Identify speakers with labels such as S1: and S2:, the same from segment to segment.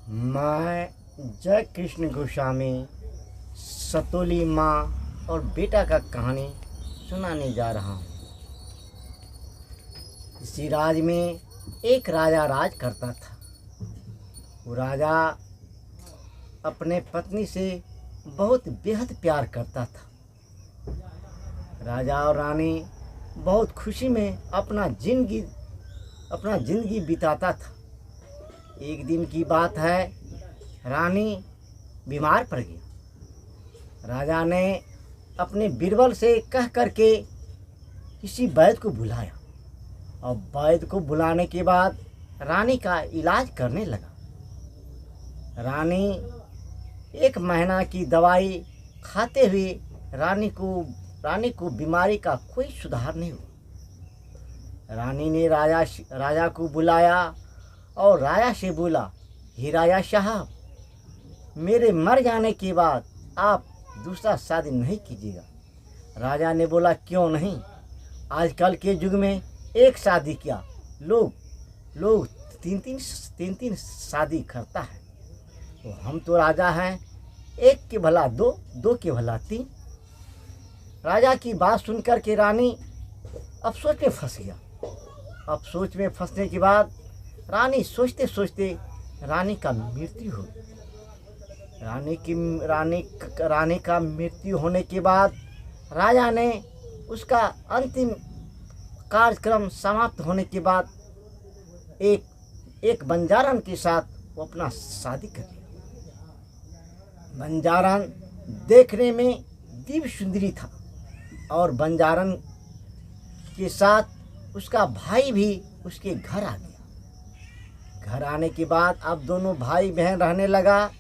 S1: मैं जय कृष्ण गोस्वामी सतोली माँ और बेटा का कहानी सुनाने जा रहा हूँ। इसी राज में एक राजा राज करता था। वो राजा अपने पत्नी से बहुत बेहद प्यार करता था। राजा और रानी बहुत खुशी में अपना जिंदगी बिताता था। एक दिन की बात है, रानी बीमार पड़ गई। राजा ने अपने बीरबल से कह करके किसी वैद्य को बुलाया और वैद्य को बुलाने के बाद रानी का इलाज करने लगा। रानी 1 महीना की दवाई खाते हुए रानी को बीमारी का कोई सुधार नहीं हुआ। रानी ने राजा को बुलाया और राजा से बोला, हे राजा साहब, मेरे मर जाने के बाद आप दूसरा शादी नहीं कीजिएगा। राजा ने बोला, क्यों नहीं? आजकल के युग में एक शादी क्या, लोग तीन शादी करता है। तो हम तो राजा हैं, 1 के भला 2, 2 के भला 3। राजा की बात सुनकर के रानी अब सोच में फंस गया। अब सोच में फंसने के बाद रानी सोचते सोचते रानी का मृत्यु हो गई। रानी का मृत्यु होने के बाद राजा ने उसका अंतिम कार्यक्रम समाप्त होने के बाद एक बंजारन के साथ वो अपना शादी कर लिया। बंजारन देखने में दिव्य सुंदरी था और बंजारन के साथ उसका भाई भी उसके घर आ गया। घर आने के बाद अब दोनों भाई बहन रहने लगा।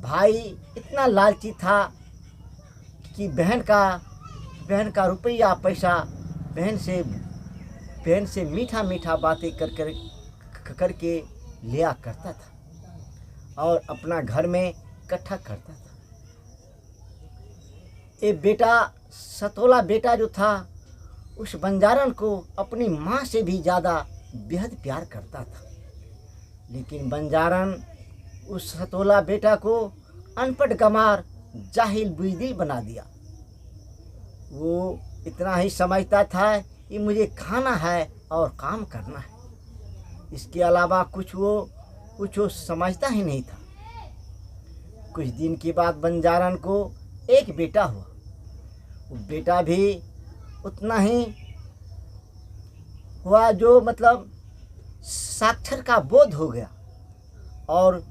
S1: भाई इतना लालची था कि बहन का रुपया पैसा बहन से मीठा बातें करके लिया करता था और अपना घर में इकट्ठा करता था। ये बेटा सतोला बेटा जो था, उस बंजारन को अपनी माँ से भी ज़्यादा बेहद प्यार करता था। लेकिन बंजारन उस सतोला बेटा को अनपढ़ गंवार जाहिल बुज़दिल बना दिया। वो इतना ही समझता था कि मुझे खाना है और काम करना है, इसके अलावा कुछ वो समझता ही नहीं था। कुछ दिन के बाद बंजारन को एक बेटा हुआ। वो बेटा भी उतना ही हुआ जो मतलब साक्षर का बोध हो गया और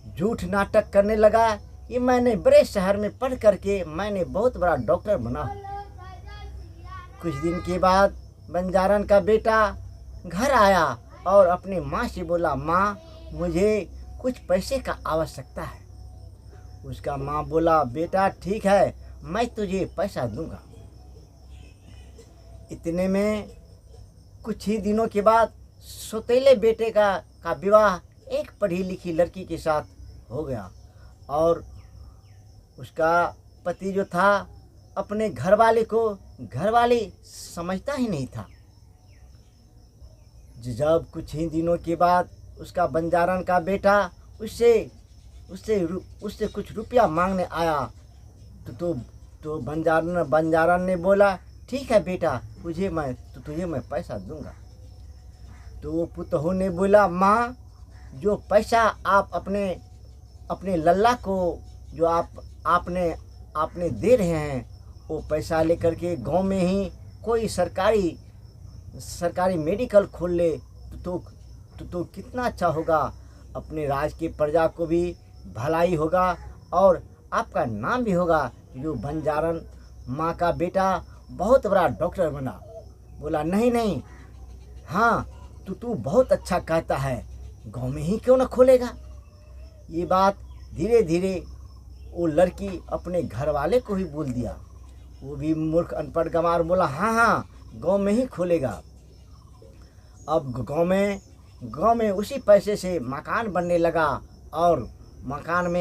S1: झूठ नाटक करने लगा कि मैंने बड़े शहर में पढ़ करके मैंने बहुत बड़ा डॉक्टर बना। कुछ दिन के बाद बंजारन का बेटा घर आया और अपनी माँ से बोला, माँ, मुझे कुछ पैसे का आवश्यकता है। उसका माँ बोला, बेटा ठीक है, मैं तुझे पैसा दूंगा। इतने में कुछ ही दिनों के बाद सौतेले बेटे का विवाह एक पढ़ी लिखी लड़की के साथ हो गया और उसका पति जो था अपने घरवाली समझता ही नहीं था। जब कुछ ही दिनों के बाद उसका बंजारन का बेटा उससे कुछ रुपया मांगने आया तो बंजारन ने बोला, ठीक है बेटा, तुझे मैं पैसा दूंगा। तो वो पुतहू ने बोला, माँ, जो पैसा आप अपने लल्ला को जो आपने दे रहे हैं, वो पैसा लेकर के गांव में ही कोई सरकारी मेडिकल खोल ले तो कितना अच्छा होगा। अपने राज के प्रजा को भी भलाई होगा और आपका नाम भी होगा। जो बंजारन माँ का बेटा बहुत बड़ा डॉक्टर बना। बोला, नहीं, हाँ, तू बहुत अच्छा कहता है, गांव में ही क्यों ना खोलेगा। ये बात धीरे धीरे वो लड़की अपने घर वाले को ही बोल दिया। वो भी मूर्ख अनपढ़ गंवार बोला, हाँ, गांव में ही खोलेगा। अब गांव में उसी पैसे से मकान बनने लगा और मकान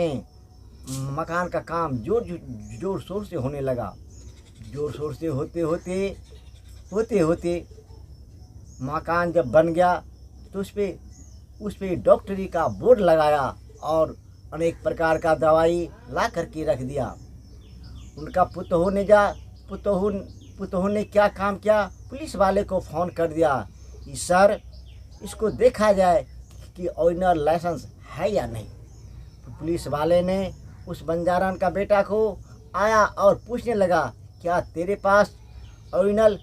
S1: का काम जोर शोर से होने लगा। जोर शोर से होते होते मकान जब बन गया तो उस पे डॉक्टरी का बोर्ड लगाया और अनेक प्रकार का दवाई ला करके रख दिया। उनका पुतोहू ने क्या काम किया, पुलिस वाले को फ़ोन कर दिया कि सर इसको देखा जाए कि ओरिजिनल लाइसेंस है या नहीं। तो पुलिस वाले ने उस बंजारन का बेटा को आया और पूछने लगा, क्या तेरे पास ओरिजिनल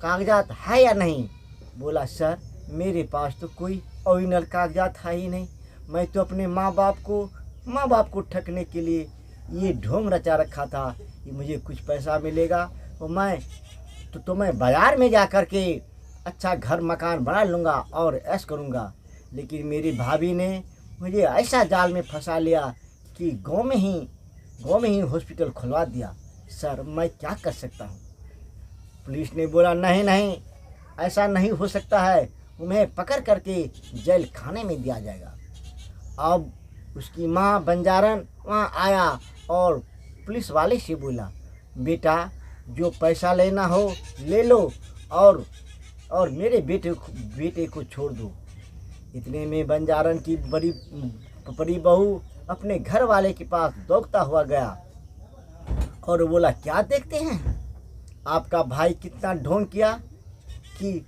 S1: कागजात है या नहीं। बोला, सर मेरे पास तो कोई ओरिजिनल कागजात है ही नहीं, मैं तो अपने माँ बाप को ठगने के लिए ये ढोंग रचा रखा था कि मुझे कुछ पैसा मिलेगा तो मैं बाज़ार में जा कर के अच्छा घर मकान बना लूँगा और ऐश करूँगा। लेकिन मेरी भाभी ने मुझे ऐसा जाल में फंसा लिया कि गाँव में ही हॉस्पिटल खुलवा दिया। सर मैं क्या कर सकता हूँ। पुलिस ने बोला, नहीं ऐसा नहीं हो सकता है, तुम्हें पकड़ करके जेल खाने में दिया जाएगा। अब उसकी माँ बंजारन वहाँ आया और पुलिस वाले से बोला, बेटा जो पैसा लेना हो ले लो और मेरे बेटे को छोड़ दो। इतने में बंजारन की बड़ी बहू अपने घर वाले के पास दौड़ता हुआ गया और बोला, क्या देखते हैं, आपका भाई कितना ढोंग किया कि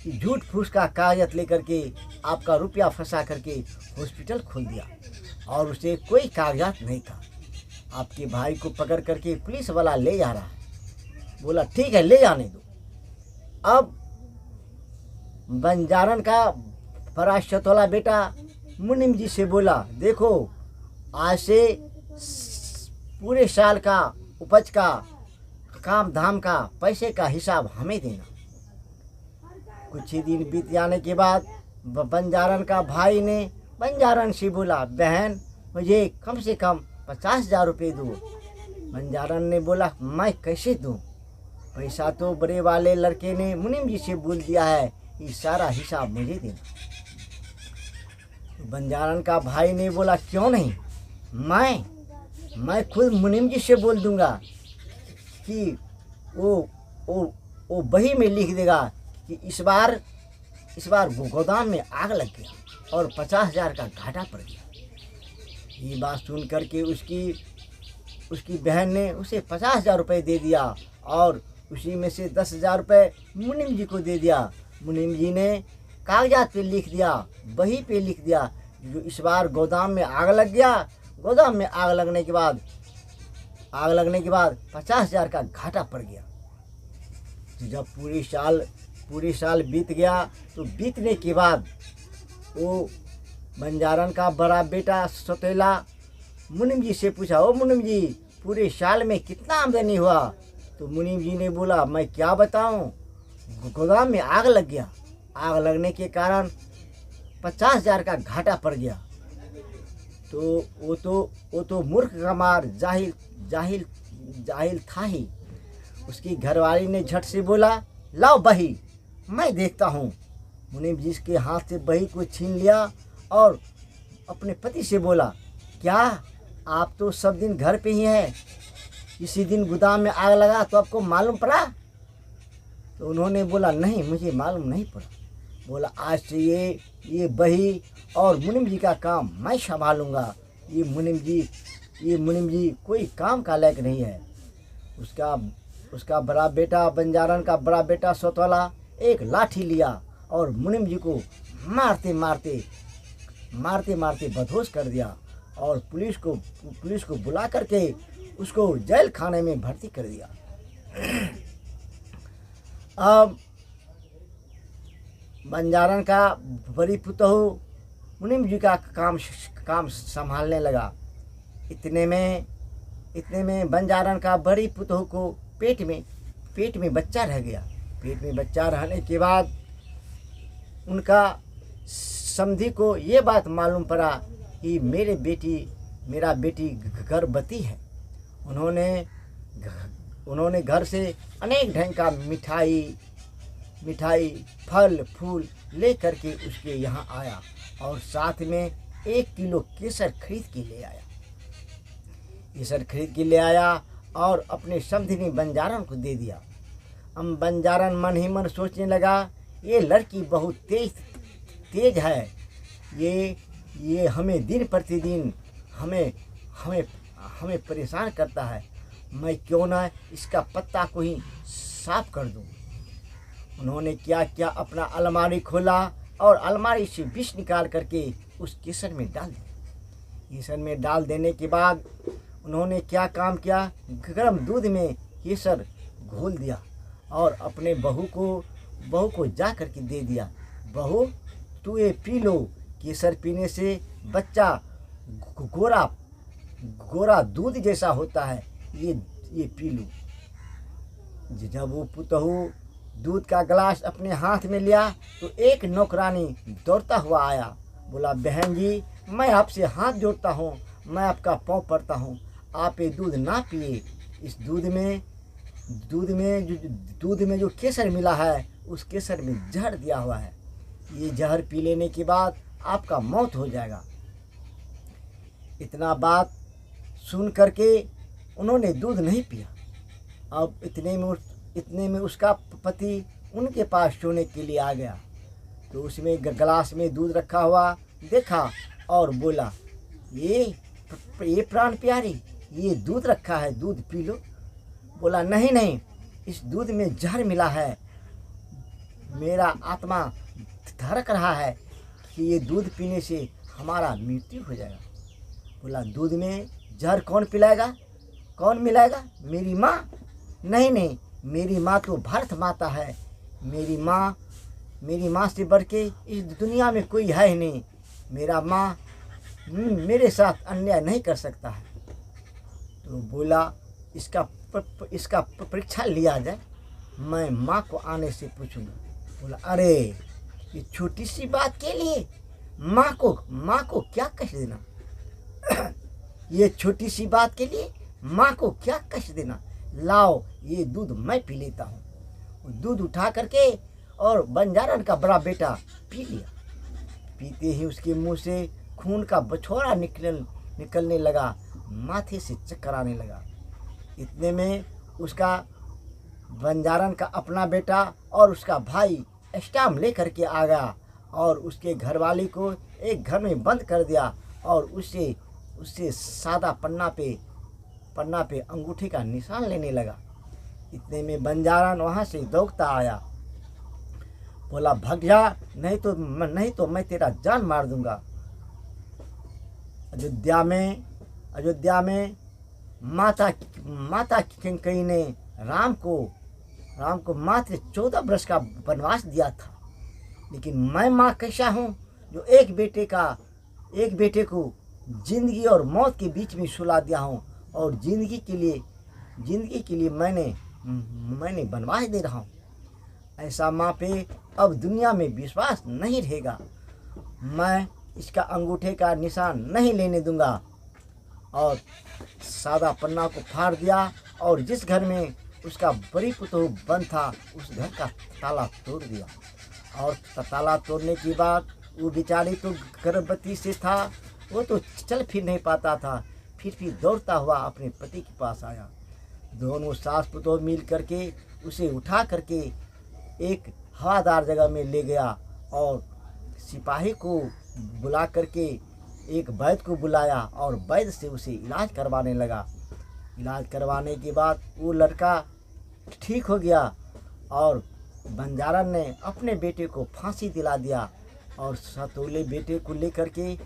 S1: झूठ फूस का कागज लेकर के आपका रुपया फंसा करके हॉस्पिटल खोल दिया और उसे कोई कागजात नहीं था। आपके भाई को पकड़ करके पुलिस वाला ले जा रहा है। बोला, ठीक है ले जाने दो। अब बंजारन का फराशत वाला बेटा मुनीम जी से बोला, देखो आज से पूरे साल का उपज का काम धाम का पैसे का हिसाब हमें देना। कुछ ही दिन बीत जाने के बाद बंजारन का भाई ने बंजारन से बोला, बहन मुझे कम से कम 50,000 रुपये दो। बंजारन ने बोला, मैं कैसे दूं, पैसा तो बड़े वाले लड़के ने मुनीम जी से बोल दिया है, ये सारा हिसाब मुझे देना। बंजारन का भाई ने बोला, क्यों नहीं, मैं खुद मुनीम जी से बोल दूंगा कि वो बही में लिख देगा कि इस बार गोदाम में आग लग गया और 50,000 का घाटा पड़ गया। ये बात सुन करके उसकी बहन ने उसे 50,000 रुपये दे दिया और उसी में से 10,000 रुपये मुनीम जी को दे दिया। मुनीम जी ने कागजात पे लिख दिया, बही पे लिख दिया, जो इस बार गोदाम में आग लग गया। गोदाम में आग लगने के बाद 50,000 का घाटा पड़ गया। जब पूरी साल बीत गया तो बीतने के बाद वो बंजारन का बड़ा बेटा सौतेला मुनीम जी से पूछा, ओ मुनीम जी पूरे साल में कितना आमदनी हुआ। तो मुनीम जी ने बोला, मैं क्या बताऊं, गोदाम में आग लग गया, आग लगने के कारण 50,000 का घाटा पड़ गया। तो वो तो मूर्ख का मार जाहिल था ही। उसकी घरवाली ने झट से बोला, लाओ बही मैं देखता हूँ। मुनीम जी के हाथ से बही को छीन लिया और अपने पति से बोला, क्या आप तो सब दिन घर पे ही हैं, इसी दिन गोदाम में आग लगा तो आपको मालूम पड़ा। तो उन्होंने बोला, नहीं मुझे मालूम नहीं पड़ा। बोला, आज से ये बही और मुनीम जी का काम मैं संभालूंगा। ये मुनीम जी कोई काम का लायक नहीं है। उसका बड़ा बेटा बंजारन का बड़ा बेटा सौतवाला एक लाठी लिया और मुनीम जी को मारते मारते बदहोश कर दिया और पुलिस को बुला करके उसको जेल खाने में भर्ती कर दिया। अब बंजारन का बड़ी पुतहू मुनीम जी का काम संभालने लगा। इतने में बंजारन का बड़ी पुतहू को पेट में बच्चा रह गया। पेट में बच्चा रहने के बाद उनका समधी को ये बात मालूम पड़ा कि मेरा बेटी गर्भवती है। उन्होंने घर से अनेक ढंग का मिठाई फल फूल ले करके उसके यहाँ आया और साथ में 1 किलो केसर खरीद के ले आया और अपने समधिनी बंजारन को दे दिया। अब बंजारन मन ही मन सोचने लगा, ये लड़की बहुत तेज है, ये ये हमें दिन प्रतिदिन हमें हमें हमें परेशान करता है। मैं क्यों ना इसका पत्ता को ही साफ कर दूं। उन्होंने क्या किया, अपना अलमारी खोला और अलमारी से विष निकाल करके उस केसर में डाल दिया। केसर में डाल देने के बाद उन्होंने क्या काम किया, गर्म दूध में केसर घोल दिया और अपने बहू को जा करके दे दिया। बहू, तू ये पी लो, केसर पीने से बच्चा गोरा गोरा दूध जैसा होता है, ये पी लो। जब वो पुतहू दूध का गिलास अपने हाथ में लिया तो एक नौकरानी दौड़ता हुआ आया, बोला, बहन जी, मैं आपसे हाथ जोड़ता हूँ, मैं आपका पाँव पड़ता हूँ, आप ये दूध ना पिए। इस दूध में जो केसर मिला है, उस केसर में जहर दिया हुआ है। ये जहर पी लेने के बाद आपका मौत हो जाएगा। इतना बात सुन करके उन्होंने दूध नहीं पिया। अब इतने में उसका पति उनके पास सोने के लिए आ गया, तो उसमें गिलास में दूध रखा हुआ देखा और बोला, ये प्राण प्यारी, ये दूध रखा है, दूध पी लो। बोला, नहीं, इस दूध में जहर मिला है, मेरा आत्मा धड़क रहा है कि ये दूध पीने से हमारा मृत्यु हो जाएगा। बोला, दूध में जहर कौन पिलाएगा, कौन मिलाएगा? मेरी माँ? नहीं, मेरी माँ तो भारत माता है। मेरी माँ से बढ़ के इस दुनिया में कोई है ही नहीं। मेरा माँ मेरे साथ अन्याय नहीं कर सकता है। तो बोला, इसका परीक्षा लिया जाए, मैं माँ को आने से पूछूंगा। बोला, अरे ये छोटी सी बात के लिए माँ को क्या कष्ट देना। ये छोटी सी बात के लिए माँ को क्या कष्ट देना। लाओ, ये दूध मैं पी लेता हूँ। दूध उठा करके और बंजारन का बड़ा बेटा पी लिया। पीते ही उसके मुंह से खून का बछोड़ा निकलने लगा, माथे से चक्कर आने लगा। इतने में उसका बंजारन का अपना बेटा और उसका भाई स्टाम्प ले करके आ गया और उसके घरवाली को एक घर में बंद कर दिया और उससे सादा पन्ना पे अंगूठी का निशान लेने लगा। इतने में बंजारन वहाँ से दौड़ता आया, बोला, भाग जा, नहीं तो मैं तेरा जान मार दूंगा। अयोध्या में माता कैकेयी ने राम को मात्र 14 वर्ष का वनवास दिया था। लेकिन मैं माँ कैसा हूँ जो एक बेटे को जिंदगी और मौत के बीच में सुला दिया हूँ और जिंदगी के लिए मैंने वनवास दे रहा हूँ। ऐसा माँ पे अब दुनिया में विश्वास नहीं रहेगा। मैं इसका अंगूठे का निशान नहीं लेने दूंगा। और सादा पन्ना को फाड़ दिया और जिस घर में उसका बड़ी पुतहू बंद था, उस घर का ताला तोड़ दिया। और ताला तोड़ने के बाद वो बेचारी तो गर्भवती से था, वो तो चल फिर नहीं पाता था। फिर भी दौड़ता हुआ अपने पति के पास आया। दोनों सास पुतोह मिल करके उसे उठा करके एक हवादार जगह में ले गया और सिपाही को बुला करके एक वैद्य को बुलाया और वैद्य से उसे इलाज करवाने लगा। इलाज करवाने के बाद वो लड़का ठीक हो गया और बंजारन ने अपने बेटे को फांसी दिला दिया और सतोले बेटे को लेकर के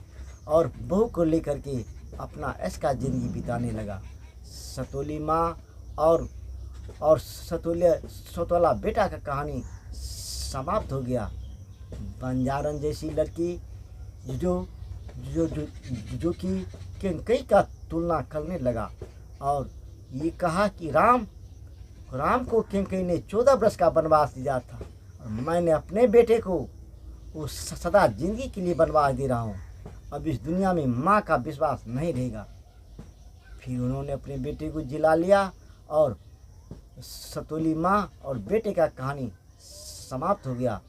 S1: और बहू को लेकर के अपना ऐश का ज़िंदगी बिताने लगा। सतोली माँ और सतोला बेटा का कहानी समाप्त हो गया। बंजारन जैसी लड़की जो कि कैकेयी का तुलना करने लगा और ये कहा कि राम को कैकेयी ने 14 वर्ष का वनवास दिया था और मैंने अपने बेटे को वो सदा जिंदगी के लिए वनवास दे रहा हूँ। अब इस दुनिया में माँ का विश्वास नहीं रहेगा। फिर उन्होंने अपने बेटे को जिला लिया और सतोली माँ और बेटे का कहानी समाप्त हो गया।